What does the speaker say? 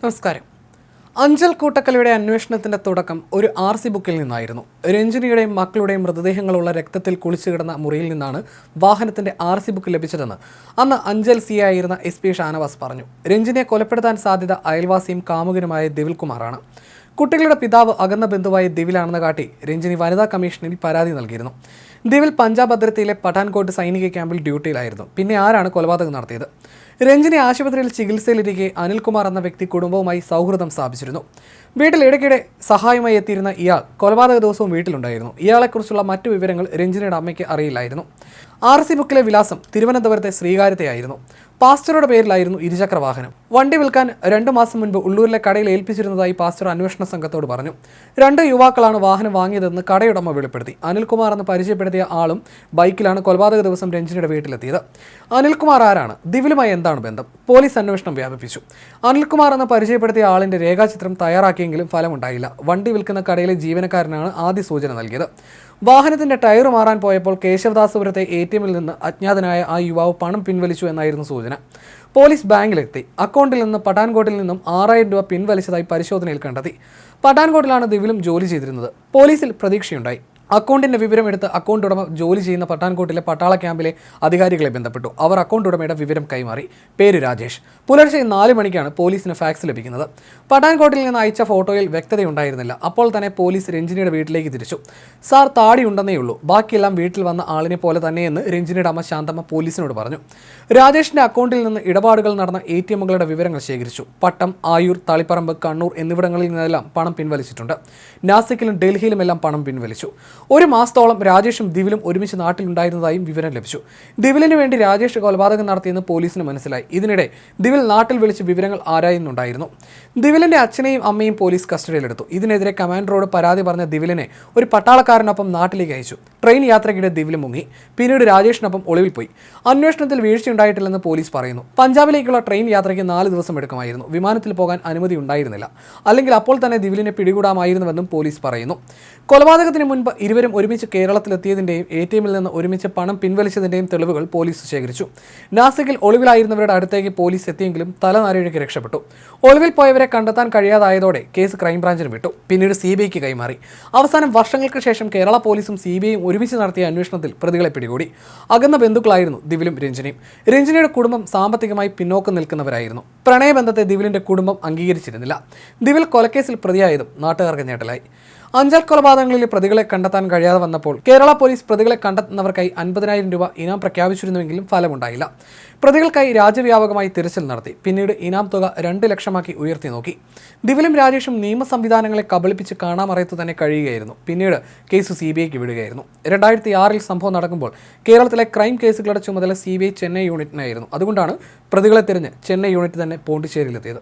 നമസ്കാരം. അഞ്ചൽ കൂട്ടക്കൊലയുടെ അന്വേഷണത്തിന്റെ തുടക്കം ഒരു RC ബുക്കിൽ നിന്നായിരുന്നു. രഞ്ജിനിയുടെയും മക്കളുടെയും മൃതദേഹങ്ങളുള്ള രക്തത്തിൽ കുളിച്ചു കിടന്ന മുറിയിൽ നിന്നാണ് വാഹനത്തിന്റെ RC ബുക്ക് ലഭിച്ചതെന്ന് അന്ന് അഞ്ചൽ CI ആയിരുന്ന SP ഷാനവാസ് പറഞ്ഞു. രഞ്ജിനിയെ കൊലപ്പെടുത്താൻ സാധ്യത അയൽവാസിയും കാമുകനുമായ ദിവിൽ കുമാറാണ്. കുട്ടികളുടെ പിതാവ് അകന്ന ബന്ധുവായ ദിവിലാണെന്ന് കാട്ടി രഞ്ജിനി വനിതാ കമ്മീഷനിൽ പരാതി നൽകിയിരുന്നു. ദിവിൽ പഞ്ചാബ് അതിർത്തിയിലെ പഠാൻകോട്ട് സൈനിക ക്യാമ്പിൽ ഡ്യൂട്ടിയിലായിരുന്നു. പിന്നെ ആരാണ് കൊലപാതകം നടത്തിയത്? രഞ്ജിനി ആശുപത്രിയിൽ ചികിത്സയിലിരിക്കെ അനിൽകുമാർ എന്ന വ്യക്തി കുടുംബവുമായി സൗഹൃദം സ്ഥാപിച്ചിരുന്നു. വീട്ടിൽ ഇടയ്ക്കിടെ സഹായമായി എത്തിയിരുന്ന ഇയാൾ കൊലപാതക ദിവസവും വീട്ടിലുണ്ടായിരുന്നു. ഇയാളെക്കുറിച്ചുള്ള മറ്റു വിവരങ്ങൾ രഞ്ജിനിയുടെ അമ്മയ്ക്ക് അറിയില്ലായിരുന്നു. RC ബുക്കിലെ വിലാസം തിരുവനന്തപുരത്തെ ശ്രീകാര്യത്തെയായിരുന്നു. പാസ്റ്ററുടെ പേരിലായിരുന്നു ഇരുചക്ര വാഹനം. വണ്ടി വിൽക്കാൻ 2 മാസം മുൻപ് ഉള്ളൂരിലെ കടയിൽ ഏൽപ്പിച്ചിരുന്നതായി പാസ്റ്റർ അന്വേഷണ സംഘത്തോട് പറഞ്ഞു. 2 യുവാക്കളാണ് വാഹനം വാങ്ങിയതെന്ന് കടയുടമ വെളിപ്പെടുത്തി. അനിൽകുമാർ എന്ന് പരിചയപ്പെടുത്തിയ ആളും ബൈക്കിലാണ് കൊലപാതക ദിവസം രഞ്ജിനിയുടെ വീട്ടിലെത്തിയത്. അനിൽകുമാർ ആരാണ്? ദിവിലുമായി എന്താണ് ബന്ധം? പോലീസ് അന്വേഷണം വ്യാപിപ്പിച്ചു. അനിൽകുമാർ എന്ന് പരിചയപ്പെടുത്തിയ ആളിന്റെ രേഖാചിത്രം തയ്യാറാക്കിയെങ്കിലും ഫലമുണ്ടായില്ല. വണ്ടി വിൽക്കുന്ന കടയിലെ ജീവനക്കാരനാണ് ആദ്യ സൂചന നൽകിയത്. വാഹനത്തിന്റെ ടയർ മാറാൻ പോയപ്പോൾ കേശവദാസപുരത്തെ ATMൽ നിന്ന് അജ്ഞാതനായ ആ യുവാവ് പണം പിൻവലിച്ചു എന്നായിരുന്നു സൂചന. പോലീസ് ബാങ്കിലെത്തി. അക്കൗണ്ടിൽ നിന്ന് പഠാൻകോട്ടിൽ നിന്നും 6000 രൂപ പിൻവലിച്ചതായി പരിശോധനയിൽ കണ്ടെത്തി. പഠാൻകോട്ടിലാണ് ദിവിലും ജോലി ചെയ്തിരുന്നത്. പോലീസിൽ പ്രതീക്ഷയുണ്ടായി. അക്കൗണ്ടിന്റെ വിവരം എടുത്ത് അക്കൗണ്ട് ഉടമ ജോലി ചെയ്യുന്ന പഠാൻകോട്ടിലെ പട്ടാള ക്യാമ്പിലെ അധികാരികളെ ബന്ധപ്പെട്ടു. അവർ അക്കൗണ്ട് ഉടമയുടെ വിവരം കൈമാറി. പേര് രാജേഷ്. പുലർച്ചെ 4 മണിക്കാണ് പോലീസിന് ഫാക്സ് ലഭിക്കുന്നത്. പഠാൻകോട്ടിൽ നിന്ന് അയച്ച ഫോട്ടോയിൽ വ്യക്തതയുണ്ടായിരുന്നില്ല. അപ്പോൾ തന്നെ പോലീസ് രഞ്ജിനിയുടെ വീട്ടിലേക്ക് തിരിച്ചു. സാർ, താടി ഉണ്ടെന്നേ ഉള്ളൂ, ബാക്കിയെല്ലാം വീട്ടിൽ വന്ന ആളിനെ പോലെ തന്നെയെന്ന് രഞ്ജിനിയുടെ അമ്മ ശാന്തമ്മ പോലീസിനോട് പറഞ്ഞു. രാജേഷിന്റെ അക്കൗണ്ടിൽ നിന്ന് ഇടപാടുകൾ നടന്ന ATMകളുടെ വിവരങ്ങൾ ശേഖരിച്ചു. പട്ടം, ആയൂർ, തളിപ്പറമ്പ്, കണ്ണൂർ എന്നിവിടങ്ങളിൽ നിന്നെല്ലാം പണം പിൻവലിച്ചിട്ടുണ്ട്. നാസിക്കിലും ഡൽഹിയിലുമെല്ലാം പണം പിൻവലിച്ചു. 1 മാസത്തോളം രാജേഷും ദിവിലും ഒരുമിച്ച് നാട്ടിലുണ്ടായിരുന്നതായും വിവരം ലഭിച്ചു. ദിവിലിന് വേണ്ടി രാജേഷ് കൊലപാതകം നടത്തിയെന്ന് പോലീസിന് മനസ്സിലായി. ഇതിനിടെ ദിവിൽ നാട്ടിൽ വിളിച്ച് വിവരങ്ങൾ ആരായുന്നുണ്ടായിരുന്നു. ദിവിലിന്റെ അച്ഛനെയും അമ്മയും പോലീസ് കസ്റ്റഡിയിലെടുത്തു. ഇതിനെതിരെ കമാൻഡറോട് പരാതി പറഞ്ഞ ദിവിലിനെ ഒരു പട്ടാളക്കാരനൊപ്പം നാട്ടിലേക്ക് അയച്ചു. ട്രെയിൻ യാത്രയ്ക്കിടെ ദിവിൽ മുങ്ങി. പിന്നീട് രാജേഷിനൊപ്പം ഒളിവിൽ പോയി. അന്വേഷണത്തിൽ വീഴ്ചയുണ്ടായിട്ടില്ലെന്ന് പോലീസ് പറയുന്നു. പഞ്ചാബിലേക്കുള്ള ട്രെയിൻ യാത്രയ്ക്ക് 4 ദിവസം എടുക്കുമായിരുന്നു. വിമാനത്തിൽ പോകാൻ അനുമതി ഉണ്ടായിരുന്നില്ല. അല്ലെങ്കിൽ അപ്പോൾ തന്നെ ദിവിലിനെ പിടികൂടാമായിരുന്നുവെന്നും പോലീസ് പറയുന്നു. കൊലപാതകത്തിന് മുൻപ് ഇരുവരും ഒരുമിച്ച് കേരളത്തിലെത്തിയതിൻ്റെയും ATMൽ നിന്ന് ഒരുമിച്ച് പണം പിൻവലിച്ചതിൻ്റെയും തെളിവുകൾ പോലീസ് ശേഖരിച്ചു. നാസിക്കിൽ ഒളിവിലായിരുന്നവരുടെ അടുത്തേക്ക് പോലീസ് എത്തിയെങ്കിലും തലനാരിഴയ്ക്ക് രക്ഷപ്പെട്ടു. ഒളിവിൽ പോയവരെ കണ്ടെത്താൻ കഴിയാതായതോടെ കേസ് ക്രൈംബ്രാഞ്ചിന് വിട്ടു. പിന്നീട് CBIക്ക് കൈമാറി. അവസാനം വർഷങ്ങൾക്ക് ശേഷം കേരള പോലീസും CBIയും ഒരുമിച്ച് നടത്തിയ അന്വേഷണത്തിൽ പ്രതികളെ പിടികൂടി. അകന്ന ബന്ധുക്കളായിരുന്നു ദിവിലും രഞ്ജിനിയും. രഞ്ജിനിയുടെ കുടുംബം സാമ്പത്തികമായി പിന്നോക്കം നിൽക്കുന്നവരായിരുന്നു. പ്രണയബന്ധത്തെ ദിവിലിന്റെ കുടുംബം അംഗീകരിച്ചിരുന്നില്ല. ദിവിൽ കൊലക്കേസിൽ പ്രതിയായതും നാട്ടുകാർക്ക് ഞെട്ടലായി. അഞ്ചൽ കൊലപാതകങ്ങളിലെ പ്രതികളെ കണ്ടെത്താൻ കഴിയാതെ വന്നപ്പോൾ കേരള പോലീസ് പ്രതികളെ കണ്ടെത്തുന്നവർക്കായി 50,000 രൂപ ഇനാം പ്രഖ്യാപിച്ചിരുന്നുവെങ്കിലും ഫലമുണ്ടായില്ല. പ്രതികൾക്കായി രാജ്യവ്യാപകമായി തിരച്ചിൽ നടത്തി. പിന്നീട് ഇനാം തുക 2 ലക്ഷമാക്കി ഉയർത്തി നോക്കി. ദിവിലും രാജേഷും നിയമ സംവിധാനങ്ങളെ കബളിപ്പിച്ച് കാണാമറയത്ത് തന്നെ കഴിയുകയായിരുന്നു. പിന്നീട് കേസ് CBIക്ക് വിടുകയായിരുന്നു. 2006-ൽ സംഭവം നടക്കുമ്പോൾ കേരളത്തിലെ ക്രൈം കേസുകളുടെ ചുമതല CBI ചെന്നൈ യൂണിറ്റിനായിരുന്നു. അതുകൊണ്ടാണ് പ്രതികളെ തിരഞ്ഞ് ചെന്നൈ യൂണിറ്റ് തന്നെ പോണ്ടിച്ചേരിയിലെത്തിയത്.